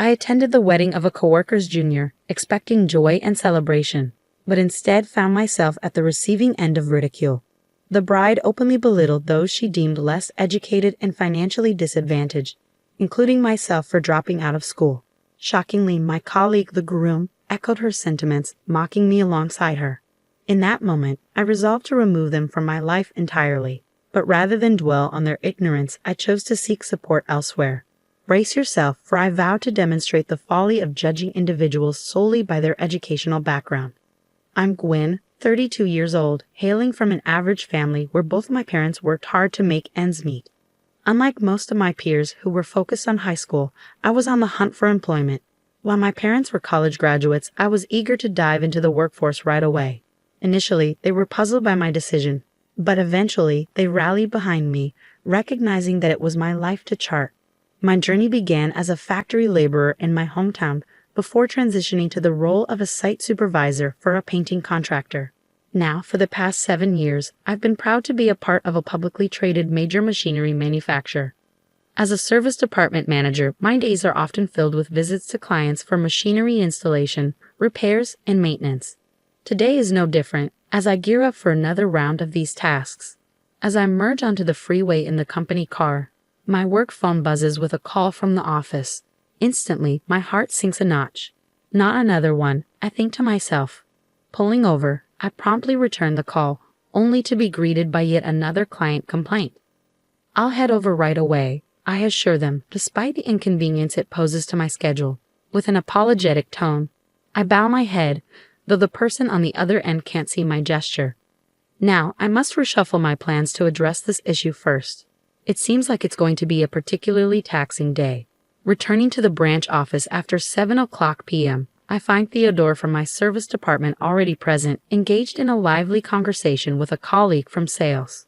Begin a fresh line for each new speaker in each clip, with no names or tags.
I attended the wedding of a coworker's junior, expecting joy and celebration, but instead found myself at the receiving end of ridicule. The bride openly belittled those she deemed less educated and financially disadvantaged, including myself for dropping out of school. Shockingly, my colleague, the groom, echoed her sentiments, mocking me alongside her. In that moment, I resolved to remove them from my life entirely, but rather than dwell on their ignorance, I chose to seek support elsewhere. Brace yourself, for I vow to demonstrate the folly of judging individuals solely by their educational background. I'm Gwen, 32 years old, hailing from an average family where both my parents worked hard to make ends meet. Unlike most of my peers who were focused on high school, I was on the hunt for employment. While my parents were college graduates, I was eager to dive into the workforce right away. Initially, they were puzzled by my decision, but eventually they rallied behind me, recognizing that it was my life to chart. My journey began as a factory laborer in my hometown before transitioning to the role of a site supervisor for a painting contractor. Now, for the past 7 years, I've been proud to be a part of a publicly traded major machinery manufacturer. As a service department manager, my days are often filled with visits to clients for machinery installation, repairs, and maintenance. Today is no different, as I gear up for another round of these tasks. As I merge onto the freeway in the company car, my work phone buzzes with a call from the office. Instantly, my heart sinks a notch. Not another one, I think to myself. Pulling over, I promptly return the call, only to be greeted by yet another client complaint. I'll head over right away, I assure them, despite the inconvenience it poses to my schedule. With an apologetic tone, I bow my head, though the person on the other end can't see my gesture. Now, I must reshuffle my plans to address this issue first. It seems like it's going to be a particularly taxing day. Returning to the branch office after 7:00 p.m., I find Theodore from my service department already present, engaged in a lively conversation with a colleague from sales.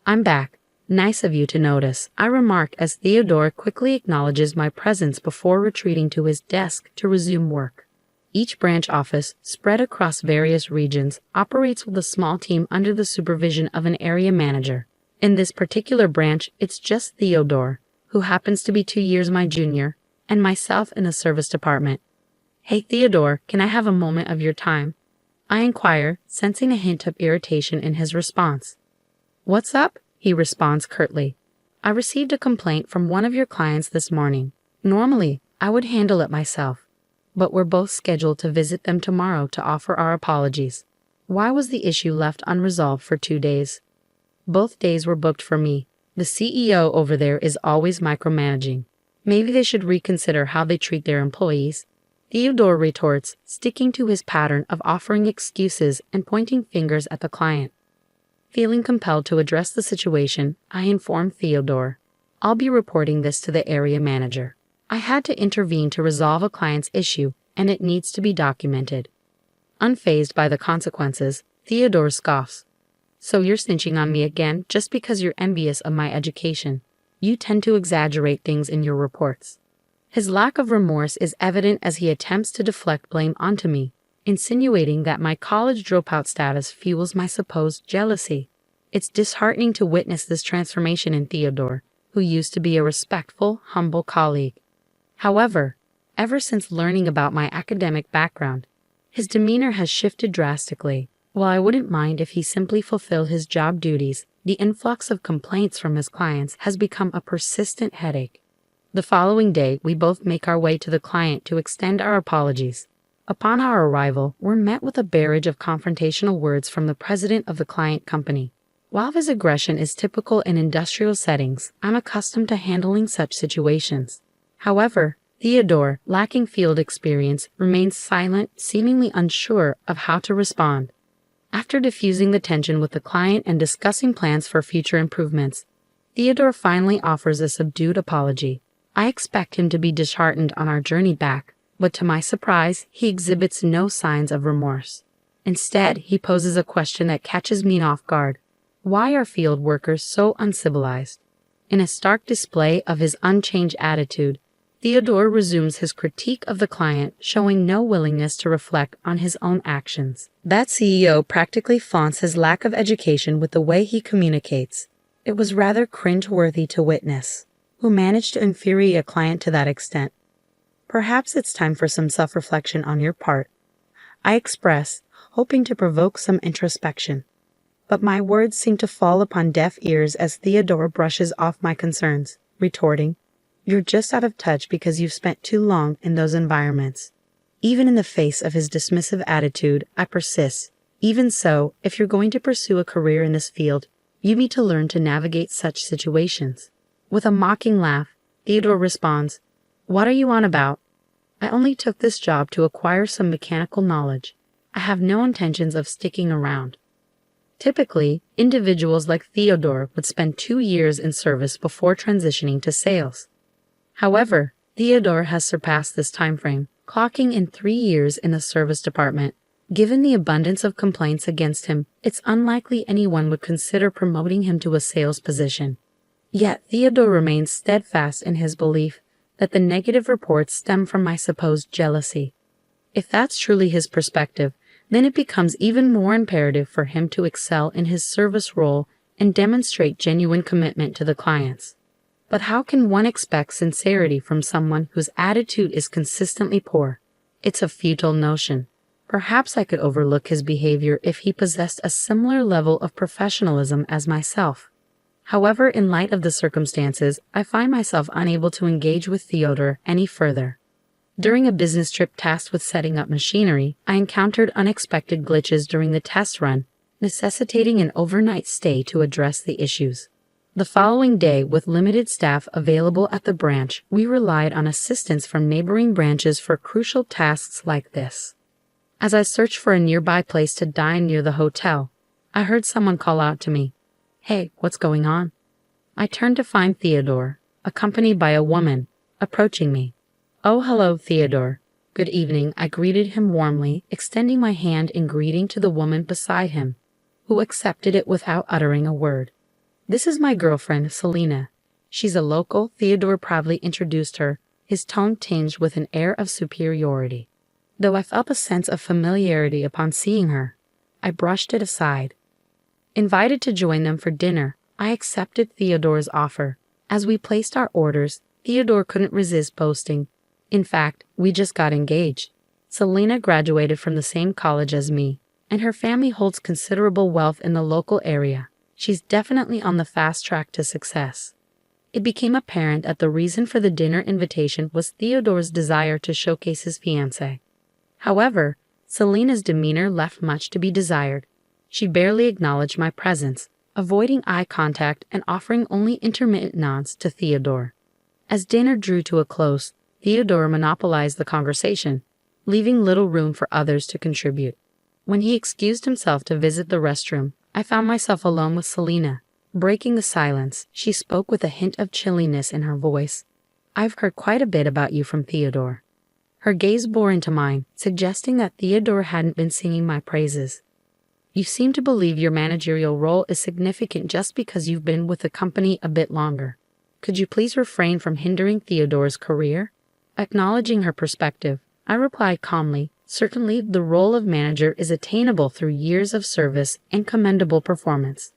I'm back. Nice of you to notice, I remark as Theodore quickly acknowledges my presence before retreating to his desk to resume work. Each branch office, spread across various regions, operates with a small team under the supervision of an area manager. In this particular branch, it's just Theodore, who happens to be 2 years my junior, and myself in the service department. Hey Theodore, can I have a moment of your time? I inquire, sensing a hint of irritation in his response. What's up? He responds curtly. I received a complaint from one of your clients this morning. Normally, I would handle it myself, but we're both scheduled to visit them tomorrow to offer our apologies. Why was the issue left unresolved for 2 days? Both days were booked for me. The CEO over there is always micromanaging. Maybe they should reconsider how they treat their employees. Theodore retorts, sticking to his pattern of offering excuses and pointing fingers at the client. Feeling compelled to address the situation, I inform Theodore. I'll be reporting this to the area manager. I had to intervene to resolve a client's issue, and it needs to be documented. Unfazed by the consequences, Theodore scoffs. So you're snitching on me again just because you're envious of my education. You tend to exaggerate things in your reports. His lack of remorse is evident as he attempts to deflect blame onto me, insinuating that my college dropout status fuels my supposed jealousy. It's disheartening to witness this transformation in Theodore, who used to be a respectful, humble colleague. However, ever since learning about my academic background, his demeanor has shifted drastically. While I wouldn't mind if he simply fulfilled his job duties, the influx of complaints from his clients has become a persistent headache. The following day, we both make our way to the client to extend our apologies. Upon our arrival, we're met with a barrage of confrontational words from the president of the client company. While his aggression is typical in industrial settings, I'm accustomed to handling such situations. However, Theodore, lacking field experience, remains silent, seemingly unsure of how to respond. After diffusing the tension with the client and discussing plans for future improvements, Theodore finally offers a subdued apology. I expect him to be disheartened on our journey back, but to my surprise, he exhibits no signs of remorse. Instead, he poses a question that catches me off guard. Why are field workers so uncivilized? In a stark display of his unchanged attitude, Theodore resumes his critique of the client, showing no willingness to reflect on his own actions. That CEO practically flaunts his lack of education with the way he communicates. It was rather cringe-worthy to witness. Who managed to infuriate a client to that extent? Perhaps it's time for some self-reflection on your part, I express, hoping to provoke some introspection. But my words seem to fall upon deaf ears as Theodore brushes off my concerns, retorting, "You're just out of touch because you've spent too long in those environments." Even in the face of his dismissive attitude, I persist. Even so, if you're going to pursue a career in this field, you need to learn to navigate such situations. With a mocking laugh, Theodore responds, "What are you on about? I only took this job to acquire some mechanical knowledge. I have no intentions of sticking around." Typically, individuals like Theodore would spend 2 years in service before transitioning to sales. However, Theodore has surpassed this timeframe, clocking in 3 years in the service department. Given the abundance of complaints against him, it's unlikely anyone would consider promoting him to a sales position. Yet Theodore remains steadfast in his belief that the negative reports stem from my supposed jealousy. If that's truly his perspective, then it becomes even more imperative for him to excel in his service role and demonstrate genuine commitment to the clients. But how can one expect sincerity from someone whose attitude is consistently poor? It's a futile notion. Perhaps I could overlook his behavior if he possessed a similar level of professionalism as myself. However, in light of the circumstances, I find myself unable to engage with Theodore any further. During a business trip tasked with setting up machinery, I encountered unexpected glitches during the test run, necessitating an overnight stay to address the issues. The following day, with limited staff available at the branch, we relied on assistance from neighboring branches for crucial tasks like this. As I searched for a nearby place to dine near the hotel, I heard someone call out to me, "Hey, what's going on?" I turned to find Theodore, accompanied by a woman, approaching me. "Oh, hello, Theodore. Good evening," I greeted him warmly, extending my hand in greeting to the woman beside him, who accepted it without uttering a word. "This is my girlfriend, Selena. She's a local," Theodore proudly introduced her, his tone tinged with an air of superiority. Though I felt a sense of familiarity upon seeing her, I brushed it aside. Invited to join them for dinner, I accepted Theodore's offer. As we placed our orders, Theodore couldn't resist boasting. "In fact, we just got engaged. Selena graduated from the same college as me, and her family holds considerable wealth in the local area. She's definitely on the fast track to success." It became apparent that the reason for the dinner invitation was Theodore's desire to showcase his fiancée. However, Selena's demeanor left much to be desired. She barely acknowledged my presence, avoiding eye contact and offering only intermittent nods to Theodore. As dinner drew to a close, Theodore monopolized the conversation, leaving little room for others to contribute. When he excused himself to visit the restroom, I found myself alone with Selena. Breaking the silence, she spoke with a hint of chilliness in her voice. "I've heard quite a bit about you from Theodore." Her gaze bore into mine, suggesting that Theodore hadn't been singing my praises. "You seem to believe your managerial role is significant just because you've been with the company a bit longer. Could you please refrain from hindering Theodore's career?" Acknowledging her perspective, I replied calmly, "Certainly the role of manager is attainable through years of service and commendable performance.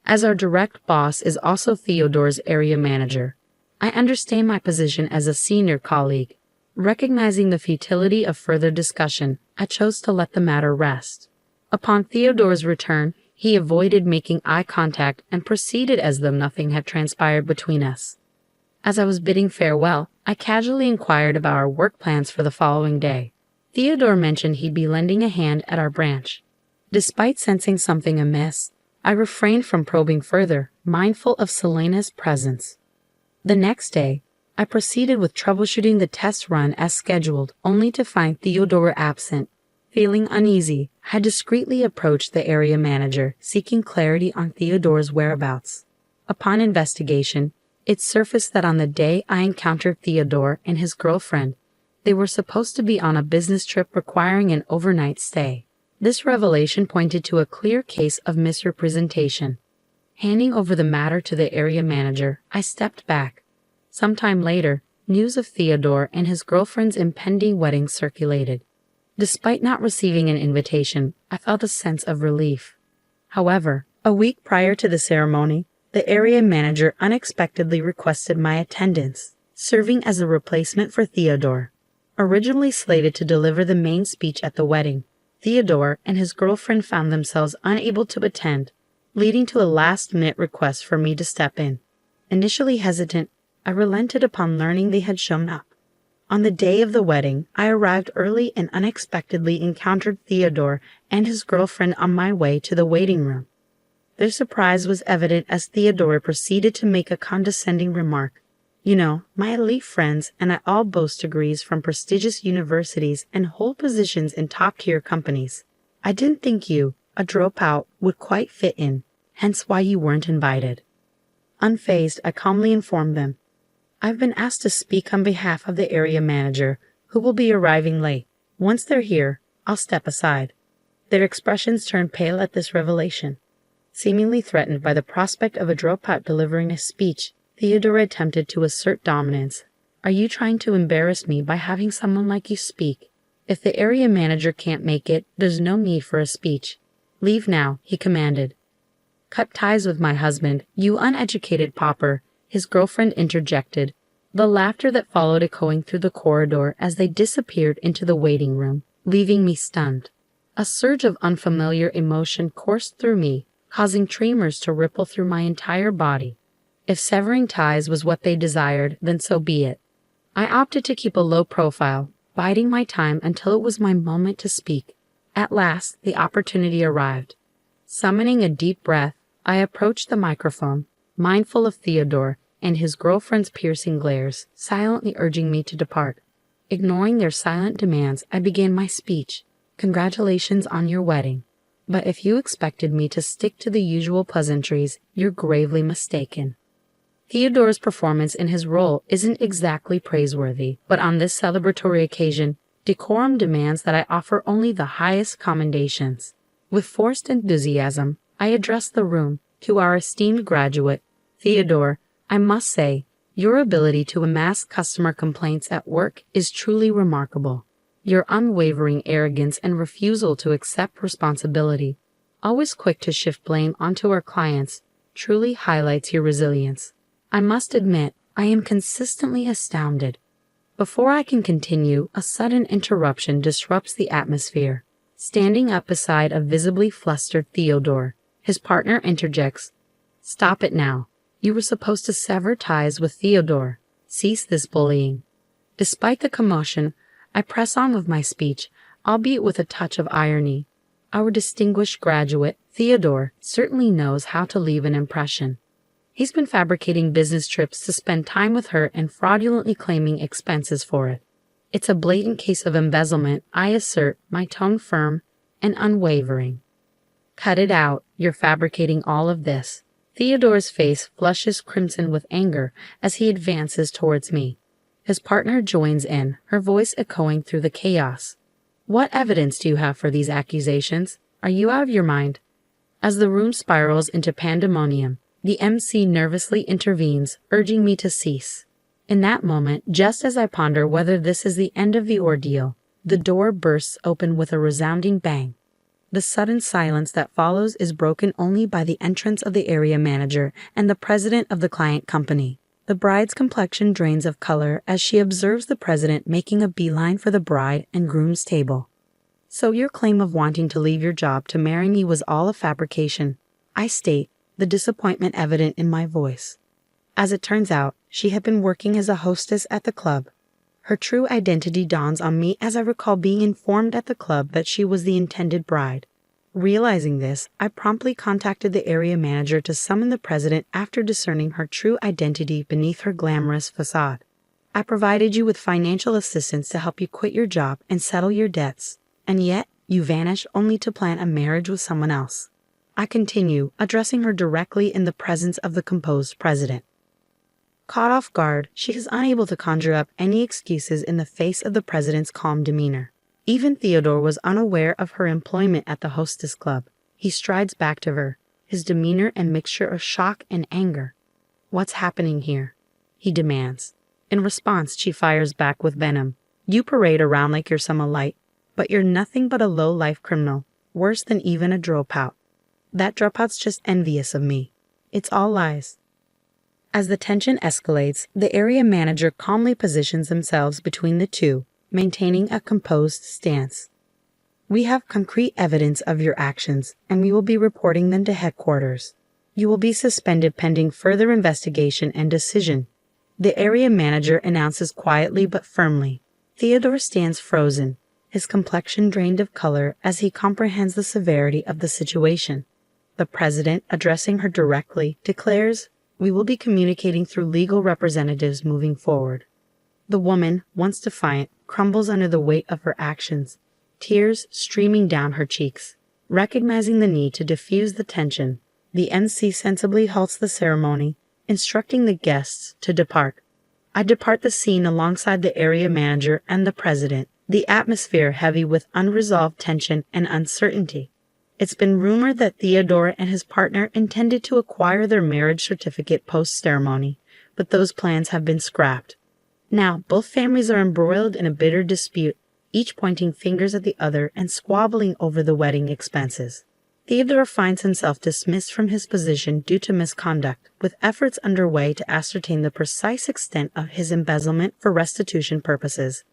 As our direct boss is also Theodore's area manager, I understand my position as a senior colleague." Recognizing the futility of further discussion, I chose to let the matter rest. Upon Theodore's return, he avoided making eye contact and proceeded as though nothing had transpired between us. As I was bidding farewell, I casually inquired about our work plans for the following day. Theodore mentioned he'd be lending a hand at our branch. Despite sensing something amiss, I refrained from probing further, mindful of Selena's presence. The next day, I proceeded with troubleshooting the test run as scheduled, only to find Theodore absent. Feeling uneasy, I discreetly approached the area manager, seeking clarity on Theodore's whereabouts. Upon investigation, it surfaced that on the day I encountered Theodore and his girlfriend, they were supposed to be on a business trip requiring an overnight stay. This revelation pointed to a clear case of misrepresentation. Handing over the matter to the area manager, I stepped back. Sometime later, news of Theodore and his girlfriend's impending wedding circulated. Despite not receiving an invitation, I felt a sense of relief. However, a week prior to the ceremony, the area manager unexpectedly requested my attendance, serving as a replacement for Theodore. Originally slated to deliver the main speech at the wedding, Theodore and his girlfriend found themselves unable to attend, leading to a last-minute request for me to step in. Initially hesitant, I relented upon learning they had shown up. On the day of the wedding, I arrived early and unexpectedly encountered Theodore and his girlfriend on my way to the waiting room. Their surprise was evident as Theodore proceeded to make a condescending remark. You know, my elite friends and I all boast degrees from prestigious universities and hold positions in top-tier companies. I didn't think you, a dropout, would quite fit in, hence why you weren't invited. Unfazed, I calmly informed them. I've been asked to speak on behalf of the area manager, who will be arriving late. Once they're here, I'll step aside. Their expressions turned pale at this revelation. Seemingly threatened by the prospect of a dropout delivering a speech, Theodore attempted to assert dominance. Are you trying to embarrass me by having someone like you speak? If the area manager can't make it, there's no need for a speech. Leave now, he commanded. Cut ties with my husband, you uneducated pauper, his girlfriend interjected, the laughter that followed echoing through the corridor as they disappeared into the waiting room, leaving me stunned. A surge of unfamiliar emotion coursed through me, causing tremors to ripple through my entire body. If severing ties was what they desired, then so be it. I opted to keep a low profile, biding my time until it was my moment to speak. At last, the opportunity arrived. Summoning a deep breath, I approached the microphone, mindful of Theodore and his girlfriend's piercing glares, silently urging me to depart. Ignoring their silent demands, I began my speech. Congratulations on your wedding. But if you expected me to stick to the usual pleasantries, you're gravely mistaken. Theodore's performance in his role isn't exactly praiseworthy, but on this celebratory occasion, decorum demands that I offer only the highest commendations. With forced enthusiasm, I addressed the room. To our esteemed graduate, Theodore, I must say, your ability to amass customer complaints at work is truly remarkable. Your unwavering arrogance and refusal to accept responsibility, always quick to shift blame onto our clients, truly highlights your resilience. I must admit, I am consistently astounded. Before I can continue, a sudden interruption disrupts the atmosphere. Standing up beside a visibly flustered Theodore, his partner interjects, "Stop it now. You were supposed to sever ties with Theodore. Cease this bullying." Despite the commotion, I press on with my speech, albeit with a touch of irony. Our distinguished graduate, Theodore, certainly knows how to leave an impression. He's been fabricating business trips to spend time with her and fraudulently claiming expenses for it. It's a blatant case of embezzlement, I assert, my tone firm and unwavering. Cut it out, you're fabricating all of this. Theodore's face flushes crimson with anger as he advances towards me. His partner joins in, her voice echoing through the chaos. What evidence do you have for these accusations? Are you out of your mind? As the room spirals into pandemonium, the MC nervously intervenes, urging me to cease. In that moment, just as I ponder whether this is the end of the ordeal, the door bursts open with a resounding bang. The sudden silence that follows is broken only by the entrance of the area manager and the president of the client company. The bride's complexion drains of color as she observes the president making a beeline for the bride and groom's table. So your claim of wanting to leave your job to marry me was all a fabrication, I state, the disappointment evident in my voice. As it turns out, she had been working as a hostess at the club. Her true identity dawns on me as I recall being informed at the club that she was the intended bride. Realizing this, I promptly contacted the area manager to summon the president after discerning her true identity beneath her glamorous facade. I provided you with financial assistance to help you quit your job and settle your debts, and yet you vanish only to plan a marriage with someone else. I continue, addressing her directly in the presence of the composed president. Caught off guard, she is unable to conjure up any excuses in the face of the president's calm demeanor. Even Theodore was unaware of her employment at the hostess club. He strides back to her, his demeanor a mixture of shock and anger. "What's happening here?" he demands. In response, she fires back with venom. "You parade around like you're some elite, but you're nothing but a low-life criminal, worse than even a dropout. That dropout's just envious of me. It's all lies." As the tension escalates, the area manager calmly positions themselves between the two, maintaining a composed stance. We have concrete evidence of your actions, and we will be reporting them to headquarters. You will be suspended pending further investigation and decision. The area manager announces quietly but firmly. Theodore stands frozen, his complexion drained of color as he comprehends the severity of the situation. The president, addressing her directly, declares, "We will be communicating through legal representatives moving forward." The woman, once defiant, crumbles under the weight of her actions, tears streaming down her cheeks. Recognizing the need to diffuse the tension, the MC sensibly halts the ceremony, instructing the guests to depart. I depart the scene alongside the area manager and the president, the atmosphere heavy with unresolved tension and uncertainty. It's been rumored that Theodore and his partner intended to acquire their marriage certificate post-ceremony, but those plans have been scrapped. Now, both families are embroiled in a bitter dispute, each pointing fingers at the other and squabbling over the wedding expenses. Theodore finds himself dismissed from his position due to misconduct, with efforts underway to ascertain the precise extent of his embezzlement for restitution purposes.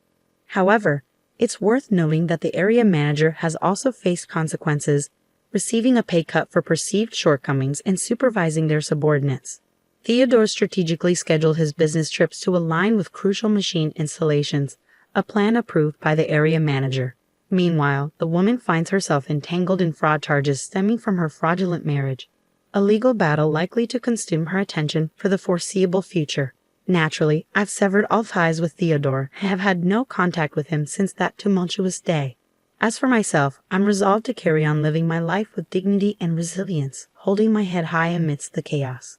However, it's worth noting that the area manager has also faced consequences, receiving a pay cut for perceived shortcomings in supervising their subordinates. Theodore strategically scheduled his business trips to align with crucial machine installations, a plan approved by the area manager. Meanwhile, the woman finds herself entangled in fraud charges stemming from her fraudulent marriage, a legal battle likely to consume her attention for the foreseeable future. Naturally, I've severed all ties with Theodore and have had no contact with him since that tumultuous day. As for myself, I'm resolved to carry on living my life with dignity and resilience, holding my head high amidst the chaos.